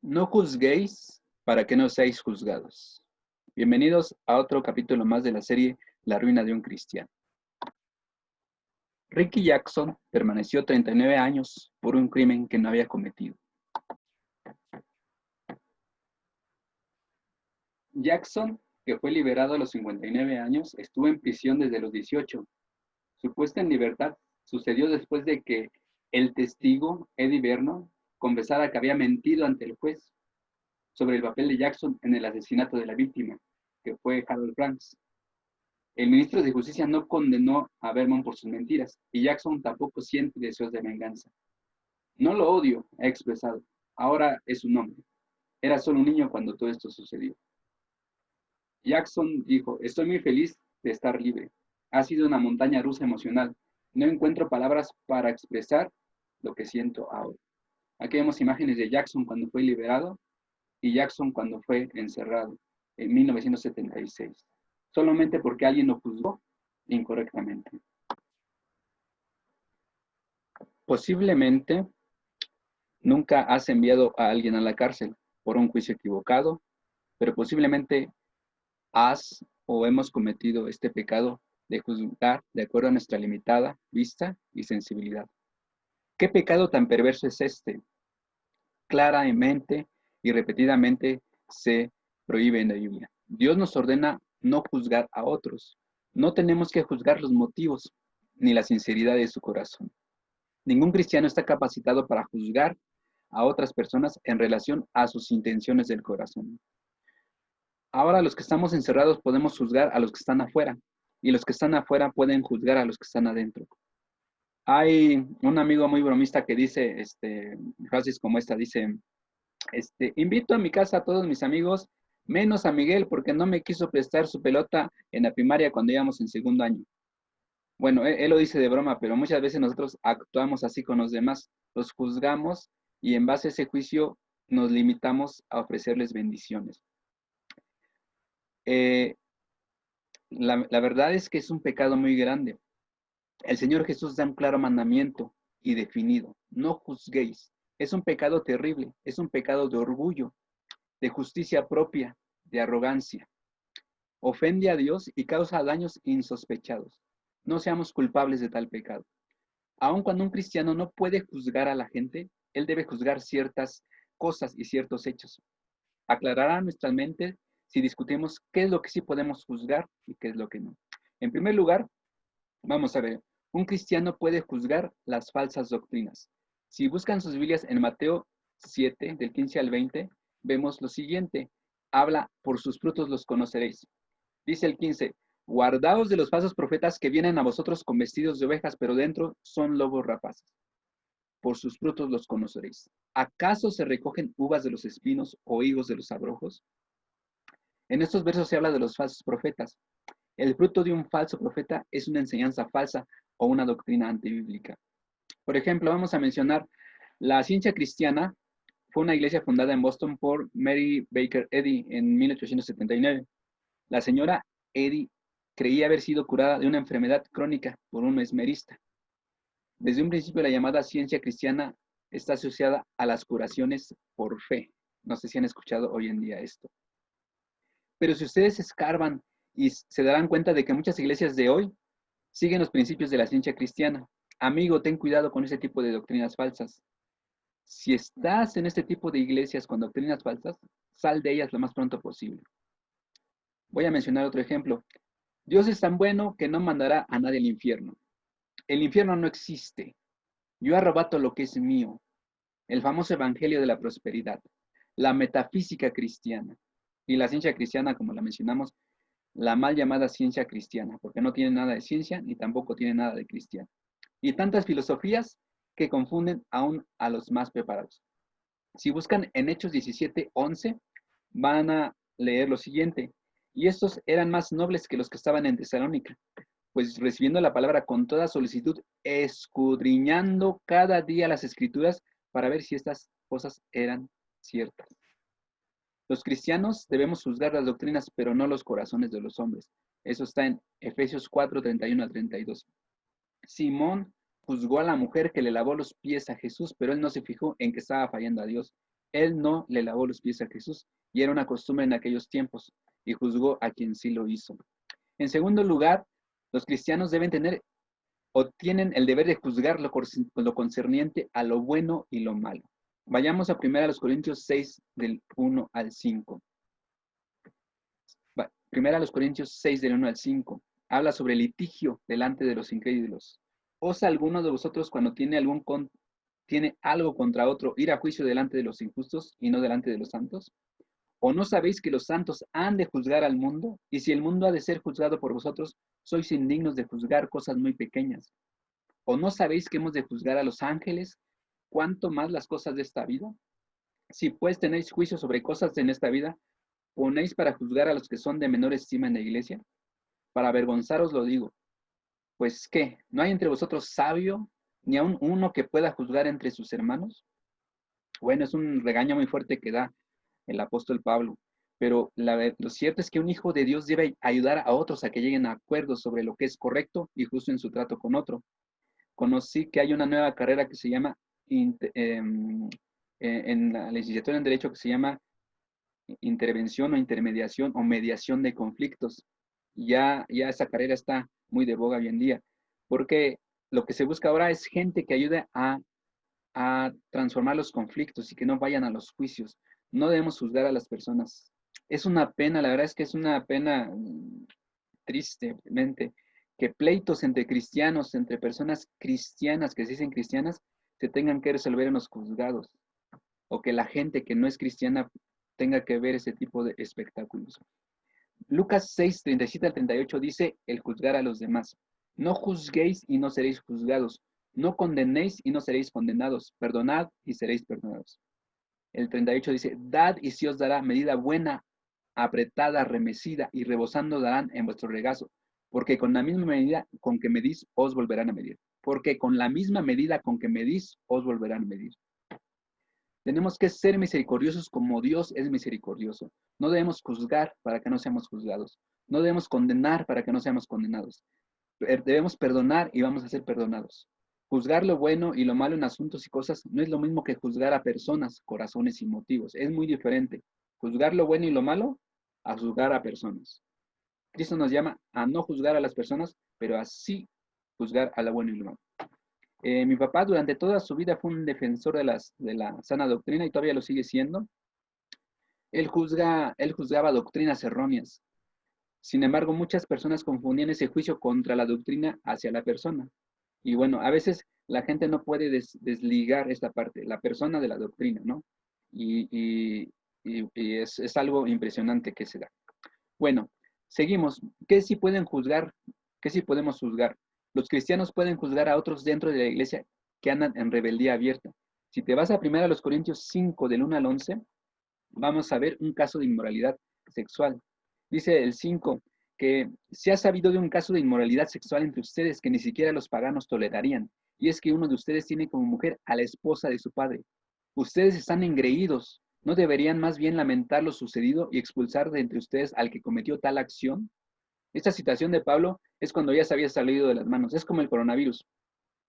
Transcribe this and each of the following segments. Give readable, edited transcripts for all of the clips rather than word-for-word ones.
No juzguéis para que no seáis juzgados. Bienvenidos a otro capítulo más de la serie La ruina de un cristiano. Ricky Jackson permaneció 39 años por un crimen que no había cometido. Jackson, que fue liberado a los 59 años, estuvo en prisión desde los 18. Su puesta en libertad sucedió después de que el testigo, Eddie Vernon, confesara que había mentido ante el juez sobre el papel de Jackson en el asesinato de la víctima, que fue Harold Franks. El ministro de Justicia no condenó a Vernon por sus mentiras, y Jackson tampoco siente deseos de venganza. No lo odio, ha expresado. Ahora es un hombre. Era solo un niño cuando todo esto sucedió. Jackson dijo, estoy muy feliz de estar libre. Ha sido una montaña rusa emocional. No encuentro palabras para expresar lo que siento ahora. Aquí vemos imágenes de Jackson cuando fue liberado y Jackson cuando fue encerrado en 1976, solamente porque alguien lo juzgó incorrectamente. Posiblemente nunca has enviado a alguien a la cárcel por un juicio equivocado, pero posiblemente has o hemos cometido este pecado de juzgar de acuerdo a nuestra limitada vista y sensibilidad. ¿Qué pecado tan perverso es este? Claramente y repetidamente se prohíbe en la Biblia. Dios nos ordena no juzgar a otros. No tenemos que juzgar los motivos ni la sinceridad de su corazón. Ningún cristiano está capacitado para juzgar a otras personas en relación a sus intenciones del corazón. Ahora los que estamos encerrados podemos juzgar a los que están afuera y los que están afuera pueden juzgar a los que están adentro. Hay un amigo muy bromista que dice, frases como esta, dice, invito a mi casa a todos mis amigos, menos a Miguel porque no me quiso prestar su pelota en la primaria cuando íbamos en segundo año. Bueno, él lo dice de broma, pero muchas veces nosotros actuamos así con los demás, los juzgamos y en base a ese juicio nos limitamos a ofrecerles bendiciones. Eh, la verdad es que es un pecado muy grande. El Señor Jesús da un claro mandamiento y definido, no juzguéis. Es un pecado terrible, es un pecado de orgullo, de justicia propia, de arrogancia. Ofende a Dios y causa daños insospechados. No seamos culpables de tal pecado. Aun cuando un cristiano no puede juzgar a la gente, él debe juzgar ciertas cosas y ciertos hechos. Aclarará nuestra mente si discutimos qué es lo que sí podemos juzgar y qué es lo que no. En primer lugar, vamos a ver, un cristiano puede juzgar las falsas doctrinas. Si buscan sus Biblias en Mateo 7, del 15 al 20, vemos lo siguiente. Habla, por sus frutos los conoceréis. Dice el 15, guardaos de los falsos profetas que vienen a vosotros con vestidos de ovejas, pero dentro son lobos rapaces. Por sus frutos los conoceréis. ¿Acaso se recogen uvas de los espinos o higos de los abrojos? En estos versos se habla de los falsos profetas. El fruto de un falso profeta es una enseñanza falsa o una doctrina antibíblica. Por ejemplo, vamos a mencionar la Ciencia Cristiana. Fue una iglesia fundada en Boston por Mary Baker Eddy en 1879. La señora Eddy creía haber sido curada de una enfermedad crónica por un mesmerista. Desde un principio la llamada ciencia cristiana está asociada a las curaciones por fe. No sé si han escuchado hoy en día esto. Pero si ustedes escarban y se darán cuenta de que muchas iglesias de hoy siguen los principios de la ciencia cristiana. Amigo, ten cuidado con ese tipo de doctrinas falsas. Si estás en este tipo de iglesias con doctrinas falsas, sal de ellas lo más pronto posible. Voy a mencionar otro ejemplo. Dios es tan bueno que no mandará a nadie al infierno. El infierno no existe. Yo arrebato lo que es mío. El famoso evangelio de la prosperidad, la metafísica cristiana y la ciencia cristiana, como la mencionamos, la mal llamada ciencia cristiana, porque no tiene nada de ciencia ni tampoco tiene nada de cristiano. Y tantas filosofías que confunden aún a los más preparados. Si buscan en Hechos 17:11, van a leer lo siguiente. Y estos eran más nobles que los que estaban en Tesalónica, pues recibiendo la palabra con toda solicitud, escudriñando cada día las escrituras para ver si estas cosas eran ciertas. Los cristianos debemos juzgar las doctrinas, pero no los corazones de los hombres. Eso está en Efesios 4:31 al 32. Simón juzgó a la mujer que le lavó los pies a Jesús, pero él no se fijó en que estaba fallando a Dios. Él no le lavó los pies a Jesús, y era una costumbre en aquellos tiempos, y juzgó a quien sí lo hizo. En segundo lugar, los cristianos deben tener o tienen el deber de juzgar lo concerniente a lo bueno y lo malo. Vayamos a 1 Corintios 6, del 1 al 5. 1 Corintios 6, del 1 al 5. Habla sobre litigio delante de los incrédulos. ¿Osa alguno de vosotros cuando tiene algo contra otro ir a juicio delante de los injustos y no delante de los santos? ¿O no sabéis que los santos han de juzgar al mundo? Y si el mundo ha de ser juzgado por vosotros, sois indignos de juzgar cosas muy pequeñas. ¿O no sabéis que hemos de juzgar a los ángeles? ¿Cuánto más las cosas de esta vida? Si pues tenéis juicio sobre cosas en esta vida, ¿ponéis para juzgar a los que son de menor estima en la iglesia? Para avergonzaros lo digo. Pues ¿qué? ¿No hay entre vosotros sabio, ni aun uno que pueda juzgar entre sus hermanos? Bueno, es un regaño muy fuerte que da el apóstol Pablo, pero lo cierto es que un hijo de Dios debe ayudar a otros a que lleguen a acuerdos sobre lo que es correcto y justo en su trato con otro. Conocí que hay una nueva carrera que se llama, en la licenciatura en Derecho, que se llama intervención o intermediación o mediación de conflictos. Ya esa carrera está muy de boga hoy en día, porque lo que se busca ahora es gente que ayude a transformar los conflictos y que no vayan a los juicios. No debemos juzgar a las personas. Es una pena, la verdad es que es una pena, tristemente, que pleitos entre cristianos, entre personas cristianas que se dicen cristianas, se tengan que resolver en los juzgados, o que la gente que no es cristiana tenga que ver ese tipo de espectáculos. Lucas 6, 37 al 38 dice el juzgar a los demás. No juzguéis y no seréis juzgados. No condenéis y no seréis condenados. Perdonad y seréis perdonados. El 38 dice, dad y se os dará medida buena, apretada, remecida y rebosando darán en vuestro regazo. Porque con la misma medida con que medís, os volverán a medir. Porque con la misma medida con que medís, os volverán a medir. Tenemos que ser misericordiosos como Dios es misericordioso. No debemos juzgar para que no seamos juzgados. No debemos condenar para que no seamos condenados. Debemos perdonar y vamos a ser perdonados. Juzgar lo bueno y lo malo en asuntos y cosas no es lo mismo que juzgar a personas, corazones y motivos. Es muy diferente. Juzgar lo bueno y lo malo a juzgar a personas. Cristo nos llama a no juzgar a las personas, pero así juzgar a lo bueno y lo malo. Mi papá durante toda su vida fue un defensor de la sana doctrina y todavía lo sigue siendo. Él juzgaba doctrinas erróneas. Sin embargo, muchas personas confundían ese juicio contra la doctrina hacia la persona. Y bueno, a veces la gente no puede desligar esta parte, la persona de la doctrina, ¿no? Y es algo impresionante que se da. Bueno, seguimos. ¿Qué sí pueden juzgar? ¿Qué sí podemos juzgar? Los cristianos pueden juzgar a otros dentro de la iglesia que andan en rebeldía abierta. Si te vas a 1 Corintios 5, del 1 al 11, vamos a ver un caso de inmoralidad sexual. Dice el 5 que se ha sabido de un caso de inmoralidad sexual entre ustedes que ni siquiera los paganos tolerarían, y es que uno de ustedes tiene como mujer a la esposa de su padre. Ustedes están engreídos. ¿No deberían más bien lamentar lo sucedido y expulsar de entre ustedes al que cometió tal acción? Esta citación de Pablo es cuando ya se había salido de las manos. Es como el coronavirus.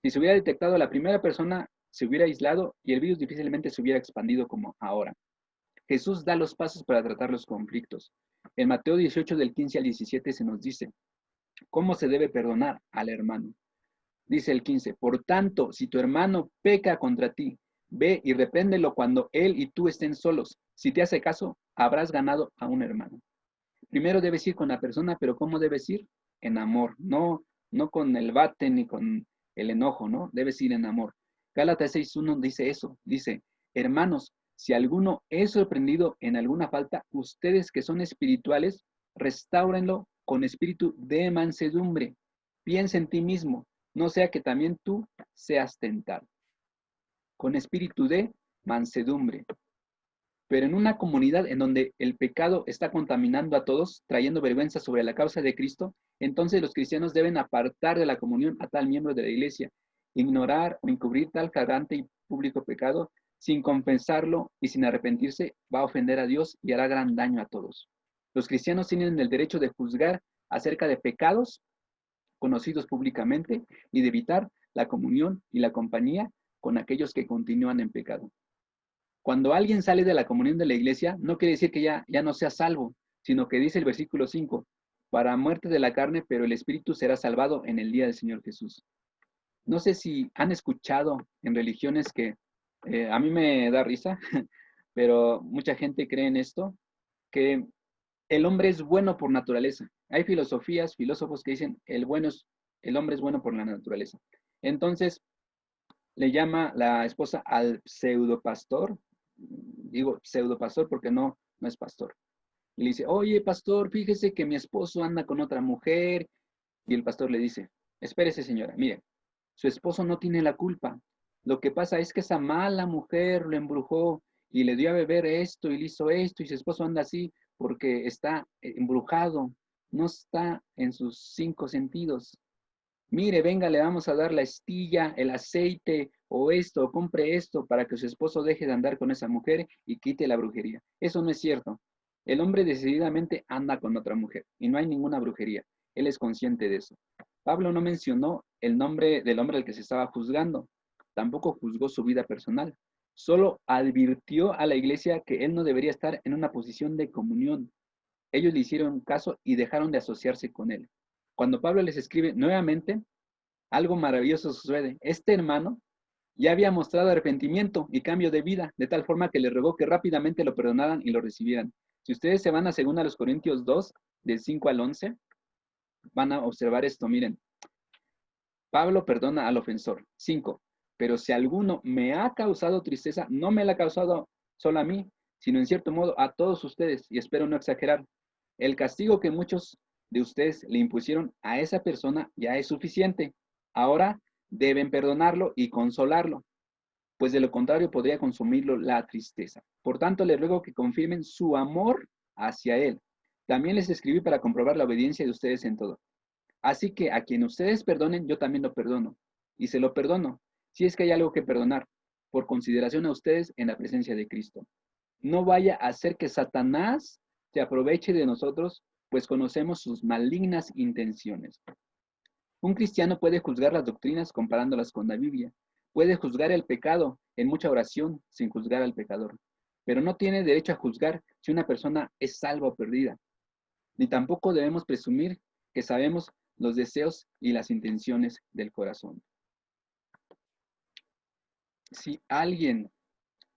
Si se hubiera detectado a la primera persona, se hubiera aislado y el virus difícilmente se hubiera expandido como ahora. Jesús da los pasos para tratar los conflictos. En Mateo 18, del 15 al 17 se nos dice, ¿cómo se debe perdonar al hermano? Dice el 15, por tanto, si tu hermano peca contra ti, ve y repréndelo cuando él y tú estén solos. Si te hace caso, habrás ganado a un hermano. Primero debes ir con la persona, pero ¿cómo debes ir? En amor, no con el bate ni con el enojo, ¿no? Debes ir en amor. Gálatas 6:1 dice eso, dice, hermanos, si alguno es sorprendido en alguna falta, ustedes que son espirituales, restáurenlo con espíritu de mansedumbre. Piensa en ti mismo, no sea que también tú seas tentado. Con espíritu de mansedumbre. Pero en una comunidad en donde el pecado está contaminando a todos, trayendo vergüenza sobre la causa de Cristo, entonces los cristianos deben apartar de la comunión a tal miembro de la iglesia, ignorar o encubrir tal flagrante y público pecado, sin confesarlo y sin arrepentirse, va a ofender a Dios y hará gran daño a todos. Los cristianos tienen el derecho de juzgar acerca de pecados conocidos públicamente y de evitar la comunión y la compañía con aquellos que continúan en pecado. Cuando alguien sale de la comunión de la iglesia, no quiere decir que ya no sea salvo, sino que dice el versículo 5, para muerte de la carne, pero el espíritu será salvado en el día del Señor Jesús. No sé si han escuchado en religiones que a mí me da risa, pero mucha gente cree en esto, que el hombre es bueno por naturaleza. Hay filosofías, filósofos que dicen el hombre es bueno por la naturaleza. Entonces, le llama la esposa al pseudopastor, digo pseudopastor porque no es pastor. Y le dice, oye, pastor, fíjese que mi esposo anda con otra mujer. Y el pastor le dice, espérese, señora, mire, su esposo no tiene la culpa. Lo que pasa es que esa mala mujer lo embrujó y le dio a beber esto y le hizo esto y su esposo anda así porque está embrujado, no está en sus 5 sentidos. Mire, venga, le vamos a dar la estilla, el aceite o esto, o compre esto para que su esposo deje de andar con esa mujer y quite la brujería. Eso no es cierto. El hombre decididamente anda con otra mujer y no hay ninguna brujería. Él es consciente de eso. Pablo no mencionó el nombre del hombre al que se estaba juzgando. Tampoco juzgó su vida personal. Solo advirtió a la iglesia que él no debería estar en una posición de comunión. Ellos le hicieron caso y dejaron de asociarse con él. Cuando Pablo les escribe nuevamente, algo maravilloso sucede. Este hermano ya había mostrado arrepentimiento y cambio de vida, de tal forma que le rogó que rápidamente lo perdonaran y lo recibieran. Si ustedes se van a 2 Corintios 2, del 5 al 11, van a observar esto. Miren, Pablo perdona al ofensor. 5. Pero si alguno me ha causado tristeza, no me la ha causado solo a mí, sino en cierto modo a todos ustedes, y espero no exagerar. El castigo que muchos de ustedes le impusieron a esa persona ya es suficiente. Ahora deben perdonarlo y consolarlo, pues de lo contrario podría consumirlo la tristeza. Por tanto, les ruego que confirmen su amor hacia él. También les escribí para comprobar la obediencia de ustedes en todo. Así que a quien ustedes perdonen, yo también lo perdono. Y se lo perdono, si es que hay algo que perdonar, por consideración a ustedes en la presencia de Cristo. No vaya a hacer que Satanás se aproveche de nosotros, pues conocemos sus malignas intenciones. Un cristiano puede juzgar las doctrinas comparándolas con la Biblia. Puede juzgar el pecado en mucha oración sin juzgar al pecador. Pero no tiene derecho a juzgar si una persona es salva o perdida. Ni tampoco debemos presumir que sabemos los deseos y las intenciones del corazón. Si alguien,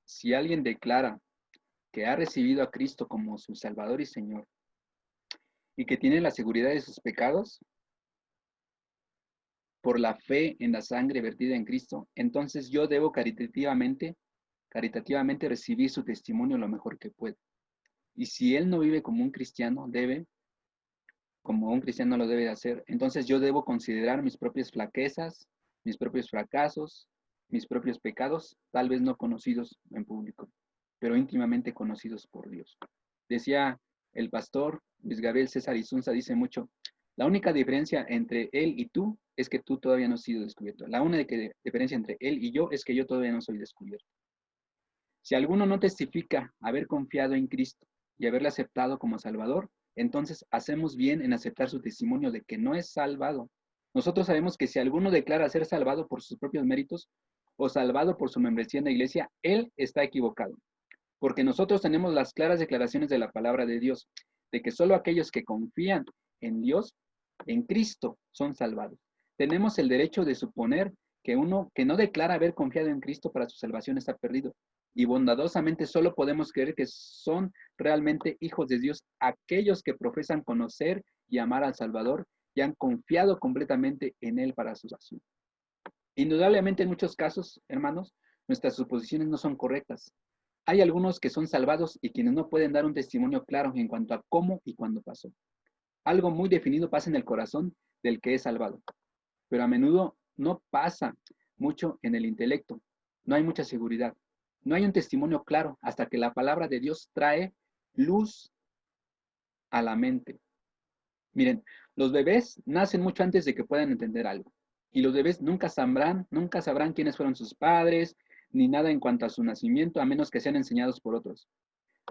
si alguien declara que ha recibido a Cristo como su Salvador y Señor y que tiene la seguridad de sus pecados por la fe en la sangre vertida en Cristo, entonces yo debo caritativamente recibir su testimonio lo mejor que pueda. Y si él no vive como un cristiano, como un cristiano lo debe de hacer, entonces yo debo considerar mis propias flaquezas, mis propios fracasos, mis propios pecados, tal vez no conocidos en público, pero íntimamente conocidos por Dios. Decía el pastor Luis Gabriel César Isunza, dice mucho, la única diferencia entre él y tú es que tú todavía no has sido descubierto. La única diferencia entre él y yo es que yo todavía no soy descubierto. Si alguno no testifica haber confiado en Cristo y haberle aceptado como Salvador, entonces hacemos bien en aceptar su testimonio de que no es salvado. Nosotros sabemos que si alguno declara ser salvado por sus propios méritos o salvado por su membresía en la iglesia, él está equivocado. Porque nosotros tenemos las claras declaraciones de la palabra de Dios, de que solo aquellos que confían en Dios, en Cristo, son salvados. Tenemos el derecho de suponer que uno que no declara haber confiado en Cristo para su salvación está perdido. Y bondadosamente solo podemos creer que son realmente hijos de Dios aquellos que profesan conocer y amar al Salvador y han confiado completamente en Él para su salvación. Indudablemente en muchos casos, hermanos, nuestras suposiciones no son correctas. Hay algunos que son salvados y quienes no pueden dar un testimonio claro en cuanto a cómo y cuándo pasó. Algo muy definido pasa en el corazón del que es salvado, pero a menudo no pasa mucho en el intelecto. No hay mucha seguridad. No hay un testimonio claro hasta que la palabra de Dios trae luz a la mente. Miren, los bebés nacen mucho antes de que puedan entender algo. Y los bebés nunca sabrán quiénes fueron sus padres, ni nada en cuanto a su nacimiento, a menos que sean enseñados por otros.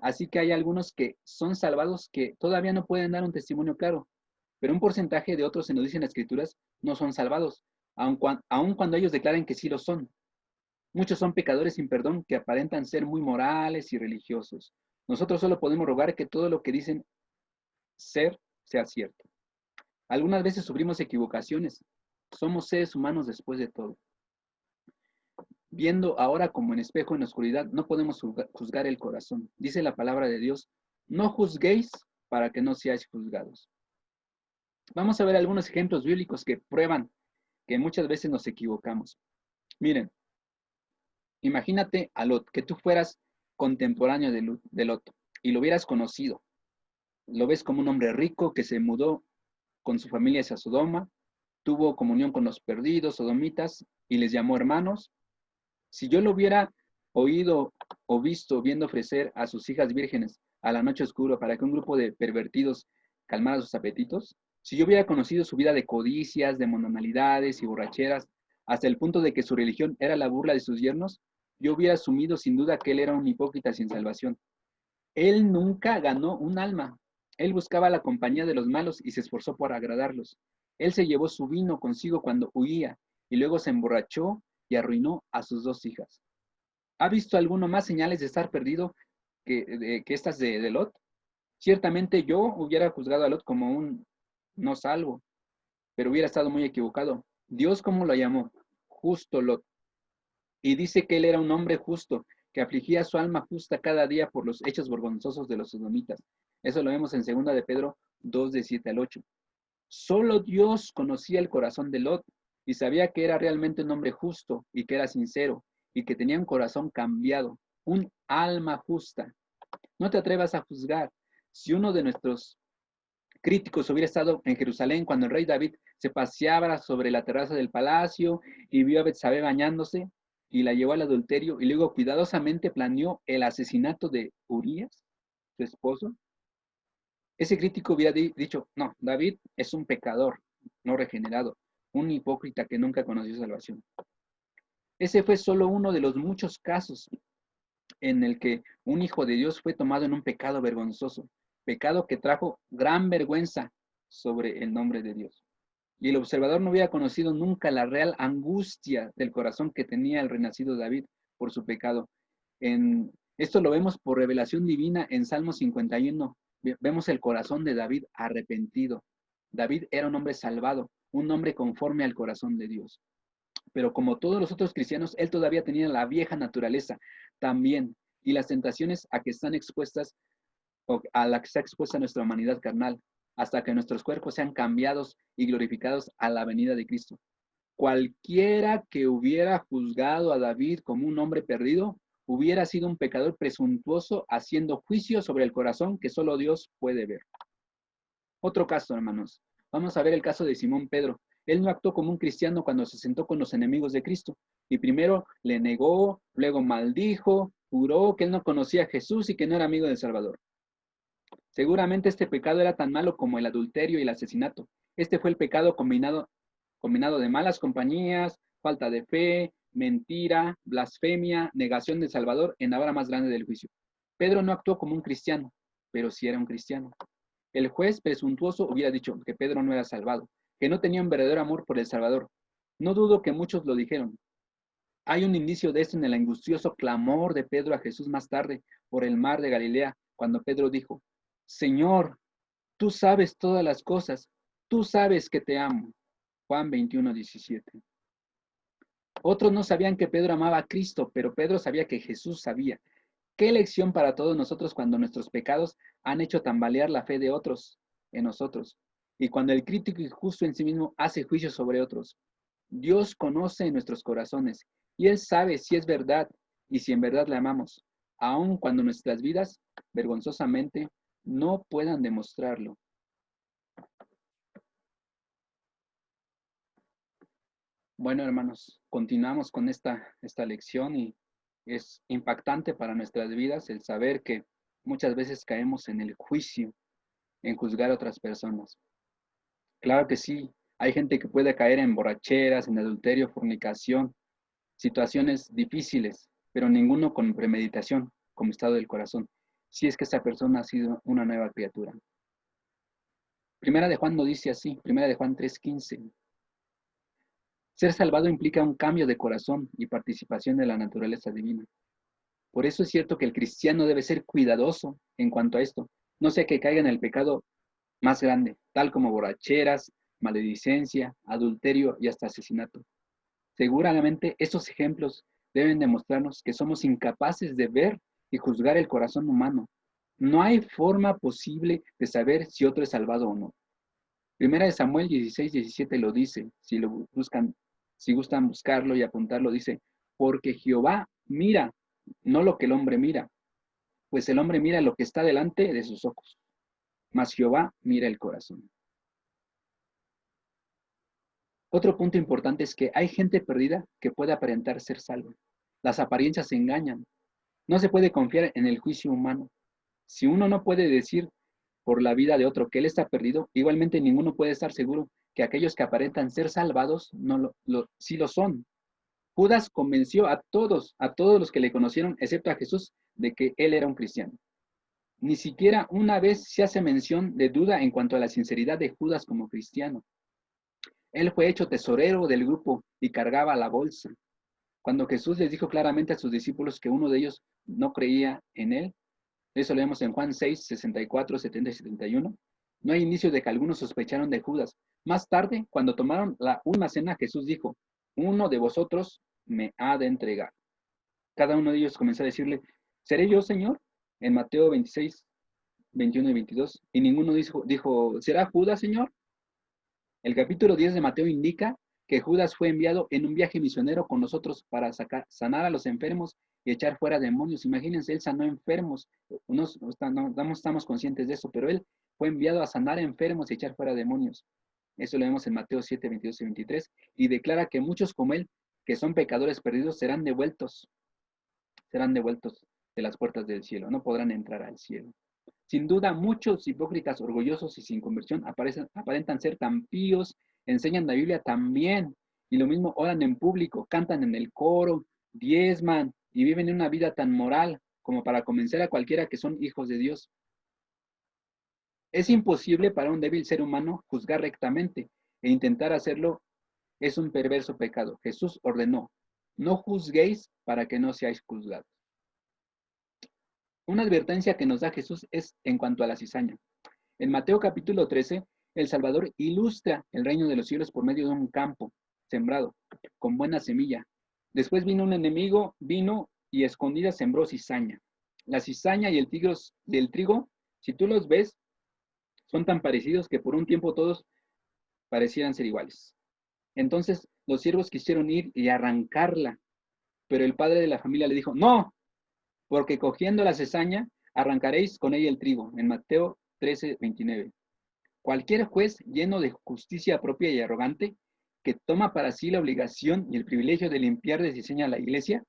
Así que hay algunos que son salvados que todavía no pueden dar un testimonio claro, pero un porcentaje de otros, se nos dicen las escrituras, no son salvados, aun cuando ellos declaren que sí lo son. Muchos son pecadores sin perdón que aparentan ser muy morales y religiosos. Nosotros solo podemos rogar que todo lo que dicen ser sea cierto. Algunas veces sufrimos equivocaciones. Somos seres humanos después de todo. Viendo ahora como en espejo en la oscuridad, no podemos juzgar el corazón. Dice la palabra de Dios, no juzguéis para que no seáis juzgados. Vamos a ver algunos ejemplos bíblicos que prueban que muchas veces nos equivocamos. Miren, imagínate a Lot, que tú fueras contemporáneo de Lot y lo hubieras conocido. Lo ves como un hombre rico que se mudó con su familia hacia Sodoma, tuvo comunión con los perdidos, sodomitas, y les llamó hermanos. Si yo lo hubiera oído o visto viendo ofrecer a sus hijas vírgenes a la noche oscura para que un grupo de pervertidos calmara sus apetitos, si yo hubiera conocido su vida de codicias, de mundanalidades y borracheras, hasta el punto de que su religión era la burla de sus yernos, yo hubiera asumido sin duda que él era un hipócrita sin salvación. Él nunca ganó un alma. Él buscaba la compañía de los malos y se esforzó por agradarlos. Él se llevó su vino consigo cuando huía y luego se emborrachó y arruinó a sus dos hijas. ¿Ha visto alguno más señales de estar perdido que estas de Lot? Ciertamente yo hubiera juzgado a Lot como un no salvo, pero hubiera estado muy equivocado. Dios, ¿cómo lo llamó? Justo Lot. Y dice que él era un hombre justo, que afligía su alma justa cada día por los hechos vergonzosos de los sodomitas. Eso lo vemos en 2 de Pedro 2, de 7 al 8. Solo Dios conocía el corazón de Lot y sabía que era realmente un hombre justo y que era sincero y que tenía un corazón cambiado, un alma justa. No te atrevas a juzgar. Si uno de nuestros críticos hubiera estado en Jerusalén cuando el rey David se paseaba sobre la terraza del palacio y vio a Betsabé bañándose y la llevó al adulterio y luego cuidadosamente planeó el asesinato de Urías, su esposo, ese crítico hubiera dicho, no, David es un pecador no regenerado, un hipócrita que nunca conoció salvación. Ese fue solo uno de los muchos casos en el que un hijo de Dios fue tomado en un pecado vergonzoso, pecado que trajo gran vergüenza sobre el nombre de Dios. Y el observador no hubiera conocido nunca la real angustia del corazón que tenía el renacido David por su pecado. Esto lo vemos por revelación divina en Salmo 51. Vemos el corazón de David arrepentido. David era un hombre salvado, un hombre conforme al corazón de Dios. Pero como todos los otros cristianos, él todavía tenía la vieja naturaleza también y las tentaciones a que están expuestas o a la que está expuesta nuestra humanidad carnal, hasta que nuestros cuerpos sean cambiados y glorificados a la venida de Cristo. Cualquiera que hubiera juzgado a David como un hombre perdido, hubiera sido un pecador presuntuoso haciendo juicio sobre el corazón que solo Dios puede ver. Otro caso, hermanos. Vamos a ver el caso de Simón Pedro. Él no actuó como un cristiano cuando se sentó con los enemigos de Cristo. Y primero le negó, luego maldijo, juró que él no conocía a Jesús y que no era amigo del Salvador. Seguramente este pecado era tan malo como el adulterio y el asesinato. Este fue el pecado combinado de malas compañías, falta de fe, mentira, blasfemia, negación del Salvador en la hora más grande del juicio. Pedro no actuó como un cristiano, pero sí era un cristiano. El juez presuntuoso hubiera dicho que Pedro no era salvado, que no tenía un verdadero amor por el Salvador. No dudo que muchos lo dijeron. Hay un indicio de esto en el angustioso clamor de Pedro a Jesús más tarde por el mar de Galilea, cuando Pedro dijo, Señor, tú sabes todas las cosas, tú sabes que te amo. Juan 21:17. Otros no sabían que Pedro amaba a Cristo, pero Pedro sabía que Jesús sabía. Qué lección para todos nosotros cuando nuestros pecados han hecho tambalear la fe de otros en nosotros. Y cuando el crítico injusto en sí mismo hace juicio sobre otros. Dios conoce nuestros corazones y Él sabe si es verdad y si en verdad le amamos, aun cuando nuestras vidas, vergonzosamente, no puedan demostrarlo. Bueno, hermanos, continuamos con esta lección y es impactante para nuestras vidas el saber que muchas veces caemos en el juicio, en juzgar a otras personas. Claro que sí, hay gente que puede caer en borracheras, en adulterio, fornicación, situaciones difíciles, pero ninguno con premeditación, como estado del corazón, si es que esa persona ha sido una nueva criatura. Primera de Juan no dice así, Primera de Juan 3:15. Ser salvado implica un cambio de corazón y participación de la naturaleza divina. Por eso es cierto que el cristiano debe ser cuidadoso en cuanto a esto, no sea que caiga en el pecado más grande, tal como borracheras, maledicencia, adulterio y hasta asesinato. Seguramente estos ejemplos deben demostrarnos que somos incapaces de ver y juzgar el corazón humano. No hay forma posible de saber si otro es salvado o no. Primera de Samuel 16:17 lo dice, si lo buscan, si gustan buscarlo y apuntarlo, dice, porque Jehová mira, no lo que el hombre mira, pues el hombre mira lo que está delante de sus ojos, mas Jehová mira el corazón. Otro punto importante es que hay gente perdida que puede aparentar ser salva. Las apariencias engañan. No se puede confiar en el juicio humano. Si uno no puede decir por la vida de otro que él está perdido, igualmente ninguno puede estar seguro que aquellos que aparentan ser salvados no sí lo son. Judas convenció a todos los que le conocieron, excepto a Jesús, de que él era un cristiano. Ni siquiera una vez se hace mención de duda en cuanto a la sinceridad de Judas como cristiano. Él fue hecho tesorero del grupo y cargaba la bolsa. Cuando Jesús les dijo claramente a sus discípulos que uno de ellos no creía en él, eso lo vemos en Juan 6, 64, 70 y 71, no hay indicio de que algunos sospecharon de Judas. Más tarde, cuando tomaron la última cena, Jesús dijo, uno de vosotros me ha de entregar. Cada uno de ellos comenzó a decirle, ¿seré yo, Señor? En Mateo 26, 21 y 22. Y ninguno dijo, ¿será Judas, Señor? El capítulo 10 de Mateo indica que Judas fue enviado en un viaje misionero con nosotros para sanar a los enfermos y echar fuera demonios. Imagínense, él sanó enfermos. No estamos conscientes de eso, pero él fue enviado a sanar enfermos y echar fuera demonios. Eso lo vemos en Mateo 7, 22 y 23. Y declara que muchos como él, que son pecadores perdidos, serán devueltos de las puertas del cielo. No podrán entrar al cielo. Sin duda, muchos hipócritas orgullosos y sin conversión aparentan ser tan píos, enseñan la Biblia tan bien, y lo mismo oran en público, cantan en el coro, diezman y viven una vida tan moral como para convencer a cualquiera que son hijos de Dios. Es imposible para un débil ser humano juzgar rectamente, e intentar hacerlo es un perverso pecado. Jesús ordenó, no juzguéis para que no seáis juzgados. Una advertencia que nos da Jesús es en cuanto a la cizaña. En Mateo capítulo 13, el Salvador ilustra el reino de los cielos por medio de un campo sembrado con buena semilla. Después vino un enemigo, vino y escondida sembró cizaña. La cizaña y el trigo, si tú los ves, son tan parecidos que por un tiempo todos parecieran ser iguales. Entonces los siervos quisieron ir y arrancarla, pero el padre de la familia le dijo, no, porque cogiendo la cizaña arrancaréis con ella el trigo. En Mateo 13, 29. Cualquier juez lleno de justicia propia y arrogante, que toma para sí la obligación y el privilegio de limpiar de cizaña a la iglesia,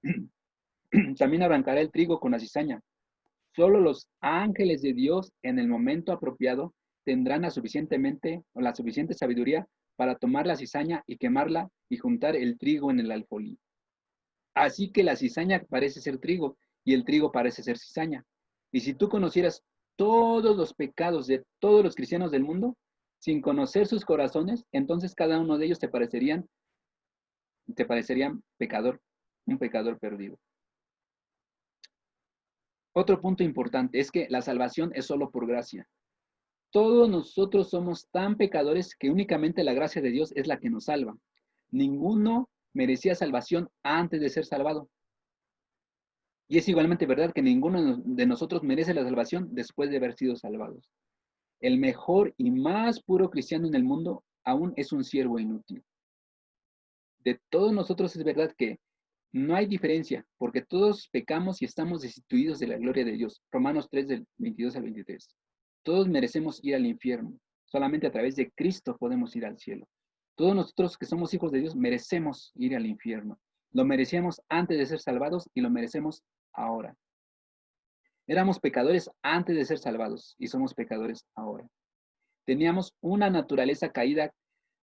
también arrancará el trigo con la cizaña. Solo los ángeles de Dios en el momento apropiado tendrán la suficiente sabiduría para tomar la cizaña y quemarla y juntar el trigo en el alfolí. Así que la cizaña parece ser trigo y el trigo parece ser cizaña. Y si tú conocieras todos los pecados de todos los cristianos del mundo, sin conocer sus corazones, entonces cada uno de ellos te parecerían pecador, un pecador perdido. Otro punto importante es que la salvación es solo por gracia. Todos nosotros somos tan pecadores que únicamente la gracia de Dios es la que nos salva. Ninguno merecía salvación antes de ser salvado. Y es igualmente verdad que ninguno de nosotros merece la salvación después de haber sido salvados. El mejor y más puro cristiano en el mundo aún es un siervo inútil. De todos nosotros es verdad que no hay diferencia, porque todos pecamos y estamos destituidos de la gloria de Dios. Romanos 3, del 22 al 23. Todos merecemos ir al infierno. Solamente a través de Cristo podemos ir al cielo. Todos nosotros que somos hijos de Dios merecemos ir al infierno. Lo merecíamos antes de ser salvados y lo merecemos ahora. Éramos pecadores antes de ser salvados y somos pecadores ahora. Teníamos una naturaleza caída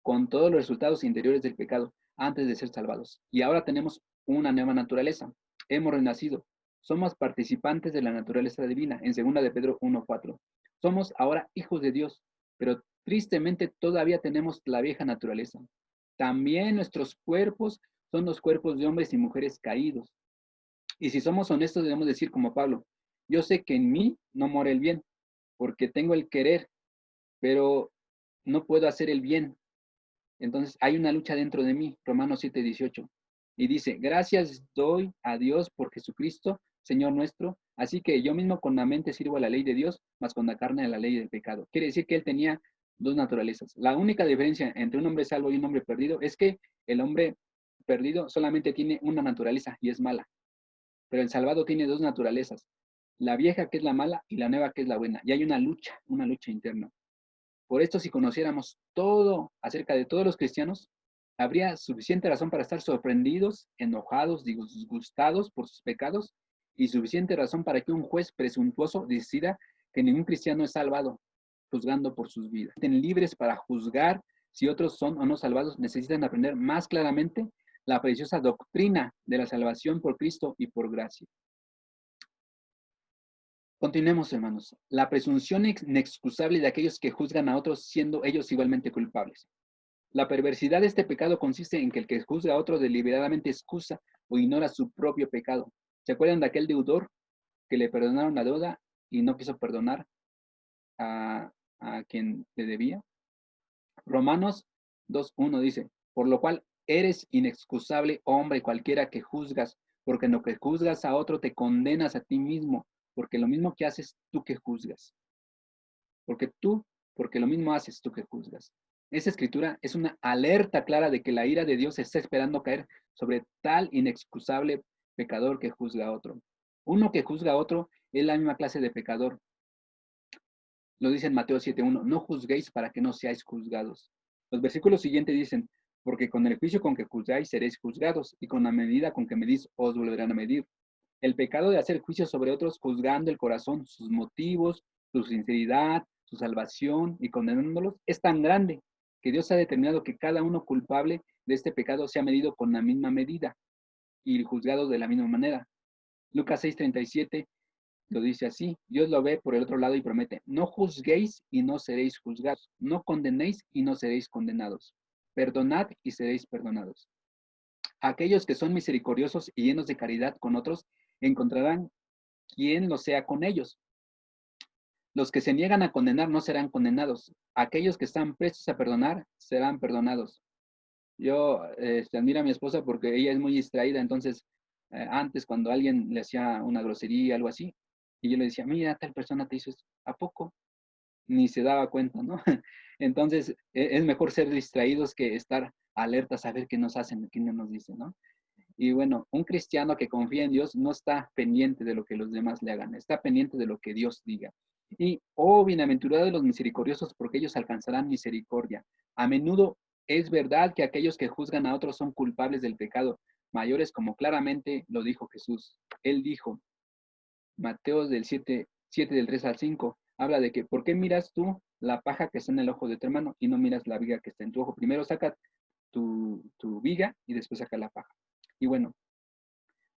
con todos los resultados interiores del pecado antes de ser salvados. Y ahora tenemos una nueva naturaleza. Hemos renacido. Somos participantes de la naturaleza divina en 2 de Pedro 1:4. Somos ahora hijos de Dios, pero tristemente todavía tenemos la vieja naturaleza. también nuestros cuerpos son los cuerpos de hombres y mujeres caídos. Y si somos honestos, debemos decir como Pablo, yo sé que en mí no mora el bien, porque tengo el querer, pero no puedo hacer el bien. Entonces hay una lucha dentro de mí, Romanos 7:18. Y dice, gracias doy a Dios por Jesucristo, Señor nuestro. Así que yo mismo con la mente sirvo a la ley de Dios, más con la carne a la ley del pecado. Quiere decir que él tenía dos naturalezas. La única diferencia entre un hombre salvo y un hombre perdido es que el hombre perdido solamente tiene una naturaleza y es mala. Pero el salvado tiene dos naturalezas. La vieja que es la mala y la nueva que es la buena. Y hay una lucha interna. Por esto, si conociéramos todo acerca de todos los cristianos, habría suficiente razón para estar sorprendidos, enojados, disgustados por sus pecados y suficiente razón para que un juez presuntuoso decida que ningún cristiano es salvado, juzgando por sus vidas. Estén libres para juzgar si otros son o no salvados, necesitan aprender más claramente la preciosa doctrina de la salvación por Cristo y por gracia. Continuemos, hermanos. La presunción inexcusable de aquellos que juzgan a otros siendo ellos igualmente culpables. La perversidad de este pecado consiste en que el que juzga a otro deliberadamente excusa o ignora su propio pecado. ¿Se acuerdan de aquel deudor que le perdonaron la deuda y no quiso perdonar a quien le debía? Romanos 2:1 dice, por lo cual eres inexcusable, hombre cualquiera que juzgas, porque en lo que juzgas a otro te condenas a ti mismo, porque lo mismo que haces tú que juzgas. Porque lo mismo haces tú que juzgas. Esa escritura es una alerta clara de que la ira de Dios está esperando caer sobre tal inexcusable pecador que juzga a otro. Uno que juzga a otro es la misma clase de pecador. Lo dice en Mateo 7:1, no juzguéis para que no seáis juzgados. Los versículos siguientes dicen, porque con el juicio con que juzgáis seréis juzgados, y con la medida con que medís os volverán a medir. El pecado de hacer juicio sobre otros juzgando el corazón, sus motivos, su sinceridad, su salvación y condenándolos es tan grande que Dios ha determinado que cada uno culpable de este pecado sea medido con la misma medida y juzgado de la misma manera. Lucas 6:37 lo dice así, Dios lo ve por el otro lado y promete, no juzguéis y no seréis juzgados, no condenéis y no seréis condenados, perdonad y seréis perdonados. Aquellos que son misericordiosos y llenos de caridad con otros encontrarán quien lo sea con ellos. Los que se niegan a condenar no serán condenados. Aquellos que están prestos a perdonar serán perdonados. Yo admiro a mi esposa porque ella es muy distraída, entonces antes cuando alguien le hacía una grosería, algo así, y yo le decía, mira, tal persona te hizo esto, ¿a poco? Ni se daba cuenta, ¿no? Entonces es mejor ser distraídos que estar alertas a ver qué nos hacen, qué nos dicen, ¿no? Y bueno, un cristiano que confía en Dios no está pendiente de lo que los demás le hagan, está pendiente de lo que Dios diga. Y, oh, bienaventurados de los misericordiosos, porque ellos alcanzarán misericordia. A menudo es verdad que aquellos que juzgan a otros son culpables del pecado, mayores como claramente lo dijo Jesús. Él dijo, Mateo del 7 del 3 al 5, habla de que, ¿por qué miras tú la paja que está en el ojo de tu hermano y no miras la viga que está en tu ojo? Primero saca tu viga y después saca la paja. Y bueno,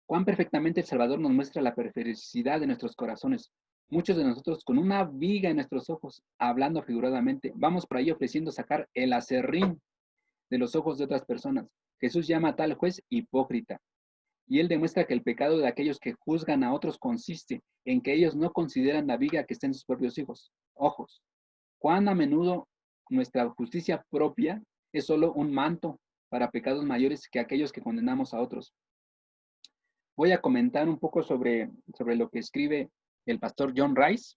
cuán perfectamente el Salvador nos muestra la perversidad de nuestros corazones. Muchos de nosotros con una viga en nuestros ojos, hablando figuradamente, vamos por ahí ofreciendo sacar el aserrín de los ojos de otras personas. Jesús llama a tal juez hipócrita. Y él demuestra que el pecado de aquellos que juzgan a otros consiste en que ellos no consideran la viga que está en sus propios ojos. Cuán a menudo nuestra justicia propia es solo un manto para pecados mayores que aquellos que condenamos a otros. Voy a comentar un poco sobre lo que escribe el pastor John Rice.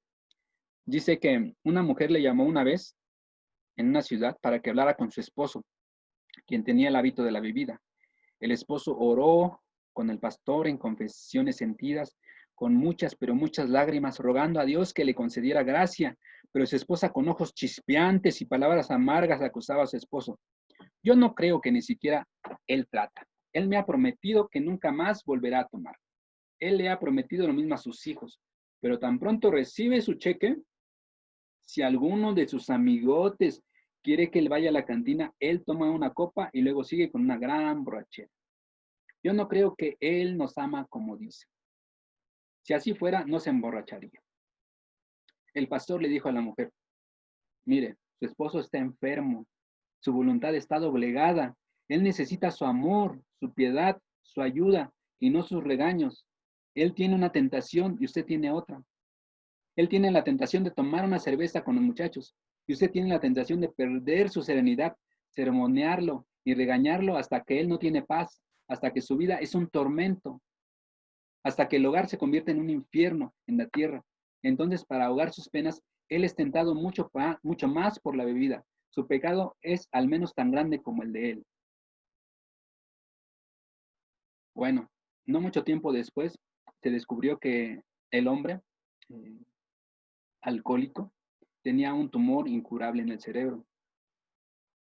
Dice que una mujer le llamó una vez en una ciudad para que hablara con su esposo, quien tenía el hábito de la bebida. El esposo oró con el pastor en confesiones sentidas, con muchas, pero muchas lágrimas, rogando a Dios que le concediera gracia, pero su esposa con ojos chispeantes y palabras amargas acusaba a su esposo. Yo no creo que ni siquiera él trata. Él me ha prometido que nunca más volverá a tomar. Él le ha prometido lo mismo a sus hijos, pero tan pronto recibe su cheque, si alguno de sus amigotes quiere que él vaya a la cantina, él toma una copa y luego sigue con una gran borrachera. Yo no creo que él nos ama como dice. Si así fuera, no se emborracharía. El pastor le dijo a la mujer, mire, su esposo está enfermo, su voluntad está doblegada Él necesita su amor, su piedad, su ayuda y no sus regaños. Él tiene una tentación y usted tiene otra. Él tiene la tentación de tomar una cerveza con los muchachos y usted tiene la tentación de perder su serenidad, sermonearlo y regañarlo hasta que él no tiene paz, hasta que su vida es un tormento, hasta que el hogar se convierte en un infierno en la tierra. Entonces, para ahogar sus penas, él es tentado mucho más por la bebida. Su pecado es al menos tan grande como el de él. Bueno, no mucho tiempo después se descubrió que el hombre eh, alcohólico tenía un tumor incurable en el cerebro.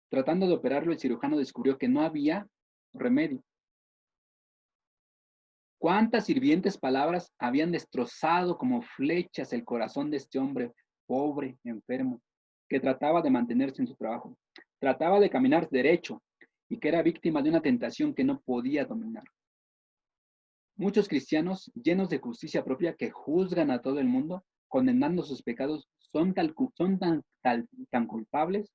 Tratando de operarlo, el cirujano descubrió que no había remedio. ¿Cuántas hirvientes palabras habían destrozado como flechas el corazón de este hombre pobre, enfermo, que trataba de mantenerse en su trabajo, trataba de caminar derecho y que era víctima de una tentación que no podía dominar? Muchos cristianos llenos de justicia propia que juzgan a todo el mundo, condenando sus pecados, tan culpables,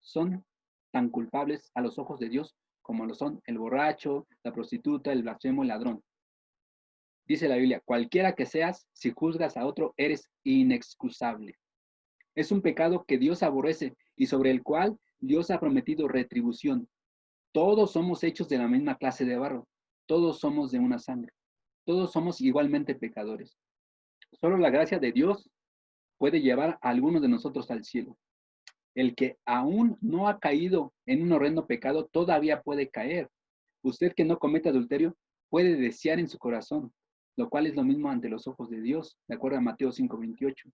son tan culpables a los ojos de Dios como lo son el borracho, la prostituta, el blasfemo, el ladrón. Dice la Biblia, cualquiera que seas, si juzgas a otro, eres inexcusable. Es un pecado que Dios aborrece y sobre el cual Dios ha prometido retribución. Todos somos hechos de la misma clase de barro. Todos somos de una sangre. Todos somos igualmente pecadores. Solo la gracia de Dios puede llevar a algunos de nosotros al cielo. El que aún no ha caído en un horrendo pecado todavía puede caer. Usted que no comete adulterio puede desear en su corazón, lo cual es lo mismo ante los ojos de Dios, de acuerdo a Mateo 5:28.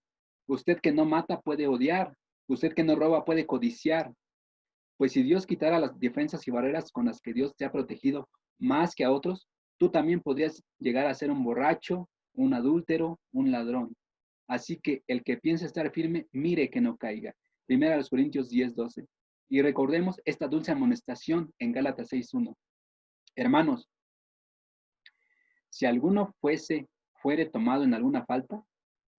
Usted que no mata puede odiar. Usted que no roba puede codiciar. Pues si Dios quitara las defensas y barreras con las que Dios te ha protegido más que a otros, tú también podrías llegar a ser un borracho, un adúltero, un ladrón. Así que el que piensa estar firme, mire que no caiga. Primera a los Corintios 10:12. Y recordemos esta dulce amonestación en Gálatas 6:1. Hermanos, si alguno fuere tomado en alguna falta,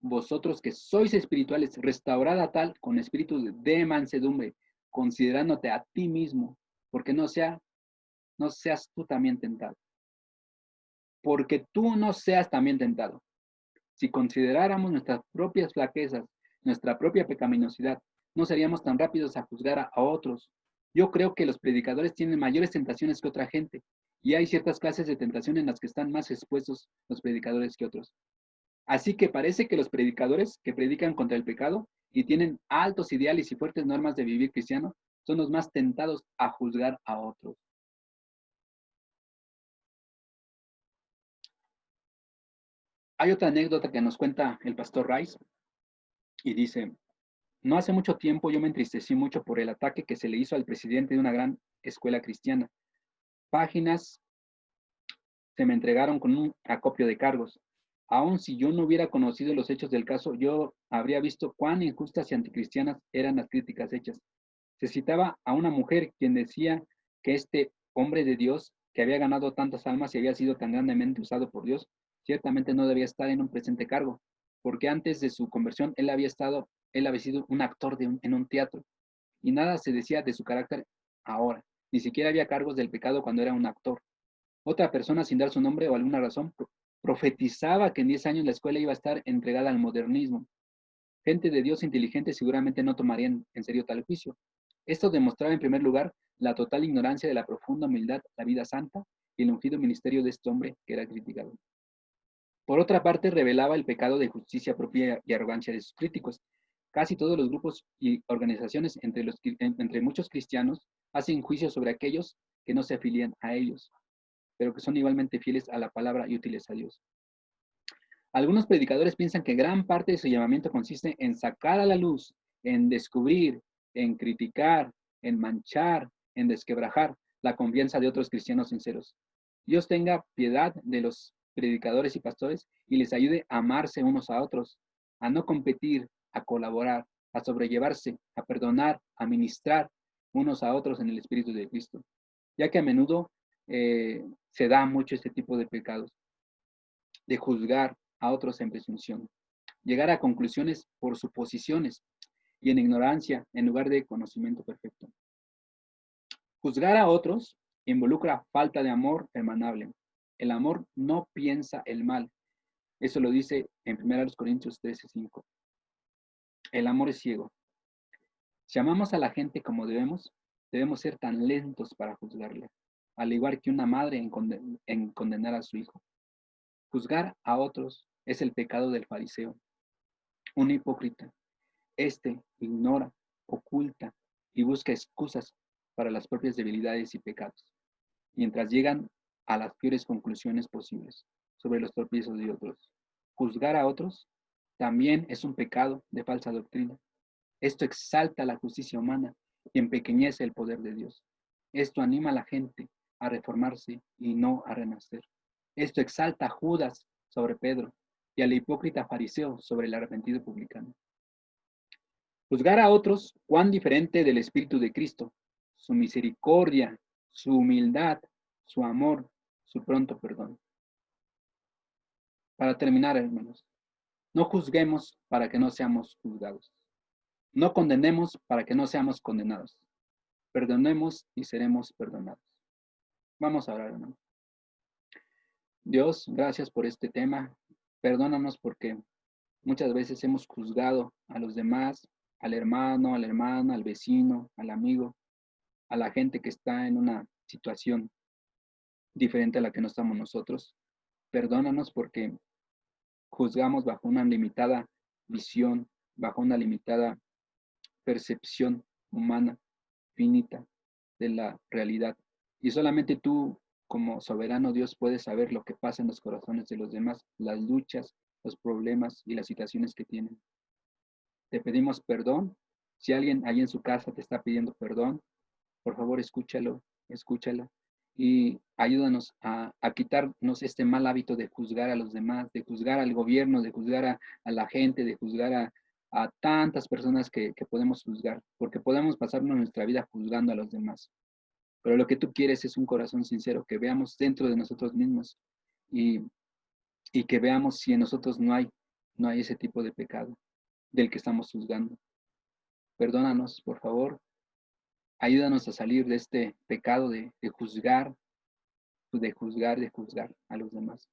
vosotros que sois espirituales, restaurad a tal con espíritu de mansedumbre, considerándote a ti mismo, porque no seas tú también tentado. Porque tú no seas también tentado. Si consideráramos nuestras propias flaquezas, nuestra propia pecaminosidad, no seríamos tan rápidos a juzgar a otros. Yo creo que los predicadores tienen mayores tentaciones que otra gente, y hay ciertas clases de tentación en las que están más expuestos los predicadores que otros. Así que parece que los predicadores que predican contra el pecado y tienen altos ideales y fuertes normas de vivir cristiano son los más tentados a juzgar a otros. Hay otra anécdota que nos cuenta el pastor Rice y dice, no hace mucho tiempo yo me entristecí mucho por el ataque que se le hizo al presidente de una gran escuela cristiana. Páginas se me entregaron con un acopio de cargos. Aun si yo no hubiera conocido los hechos del caso, yo habría visto cuán injustas y anticristianas eran las críticas hechas. Se citaba a una mujer quien decía que este hombre de Dios, que había ganado tantas almas y había sido tan grandemente usado por Dios, ciertamente no debía estar en un presente cargo, porque antes de su conversión él había sido un actor en un teatro, y nada se decía de su carácter ahora, ni siquiera había cargos del pecado cuando era un actor. Otra persona, sin dar su nombre o alguna razón, profetizaba que en 10 años la escuela iba a estar entregada al modernismo. Gente de Dios inteligente seguramente no tomarían en serio tal juicio. Esto demostraba en primer lugar la total ignorancia de la profunda humildad, la vida santa y el ungido ministerio de este hombre que era criticado. Por otra parte, revelaba el pecado de justicia propia y arrogancia de sus críticos. Casi todos los grupos y organizaciones, entre muchos cristianos, hacen juicios sobre aquellos que no se afilian a ellos, pero que son igualmente fieles a la palabra y útiles a Dios. Algunos predicadores piensan que gran parte de su llamamiento consiste en sacar a la luz, en descubrir, en criticar, en manchar, en desquebrajar la confianza de otros cristianos sinceros. Dios tenga piedad de los predicadores y pastores y les ayude a amarse unos a otros, a no competir, a colaborar, a sobrellevarse, a perdonar, a ministrar unos a otros en el Espíritu de Cristo, ya que a menudo se da mucho este tipo de pecados, de juzgar a otros en presunción, llegar a conclusiones por suposiciones y en ignorancia en lugar de conocimiento perfecto. Juzgar a otros involucra falta de amor hermanable. El amor no piensa el mal. Eso lo dice en 1 Corintios 13:5. El amor es ciego. Si amamos a la gente como debemos ser tan lentos para juzgarla, al igual que una madre en condenar a su hijo. Juzgar a otros es el pecado del fariseo, un hipócrita. Este ignora, oculta y busca excusas para las propias debilidades y pecados, mientras llegan a las peores conclusiones posibles sobre los tropiezos de otros. Juzgar a otros también es un pecado de falsa doctrina. Esto exalta la justicia humana y empequeñece el poder de Dios. Esto anima a la gente a reformarse y no a renacer. Esto exalta a Judas sobre Pedro y al hipócrita fariseo sobre el arrepentido publicano. Juzgar a otros, cuán diferente del Espíritu de Cristo, su misericordia, su humildad, su amor, su pronto perdón. Para terminar, hermanos, no juzguemos para que no seamos juzgados. No condenemos para que no seamos condenados. Perdonemos y seremos perdonados. Vamos a orar, hermano. Dios, gracias por este tema. Perdónanos porque muchas veces hemos juzgado a los demás, al hermano, a la hermana, al vecino, al amigo, a la gente que está en una situación diferente a la que no estamos nosotros. Perdónanos porque juzgamos bajo una limitada visión, bajo una limitada percepción humana, finita de la realidad. Y solamente tú, como soberano Dios, puedes saber lo que pasa en los corazones de los demás, las luchas, los problemas y las situaciones que tienen. Te pedimos perdón. Si alguien ahí en su casa te está pidiendo perdón, por favor escúchalo, escúchala. Y ayúdanos a quitarnos este mal hábito de juzgar a los demás, de juzgar al gobierno, de juzgar a la gente, de juzgar a tantas personas que podemos juzgar, porque podemos pasarnos nuestra vida juzgando a los demás. Pero lo que tú quieres es un corazón sincero, que veamos dentro de nosotros mismos y, y que veamos si en nosotros no hay ese tipo de pecado del que estamos juzgando. Perdónanos, por favor. Ayúdanos a salir de este pecado de juzgar, de juzgar a los demás.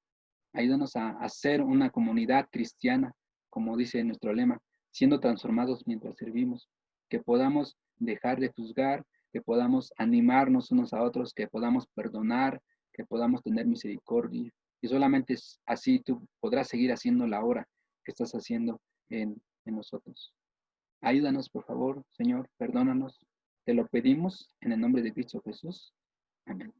Ayúdanos a ser una comunidad cristiana, como dice nuestro lema, siendo transformados mientras servimos, que podamos dejar de juzgar, que podamos animarnos unos a otros, que podamos perdonar, que podamos tener misericordia. Y solamente así tú podrás seguir haciendo la obra que estás haciendo en nosotros. Ayúdanos, por favor, Señor, perdónanos. Te lo pedimos en el nombre de Cristo Jesús. Amén.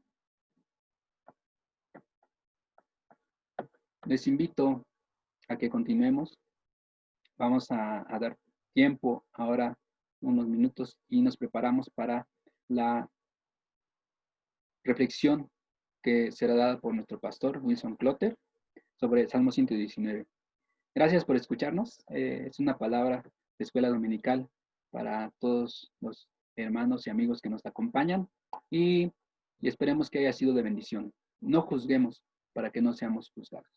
Les invito a que continuemos. Vamos a dar tiempo ahora, unos minutos, y nos preparamos para la reflexión que será dada por nuestro pastor Wilson Clotter sobre Salmo 119. Gracias por escucharnos. Es una palabra de escuela dominical para todos los hermanos y amigos que nos acompañan y esperemos que haya sido de bendición. No juzguemos para que no seamos juzgados.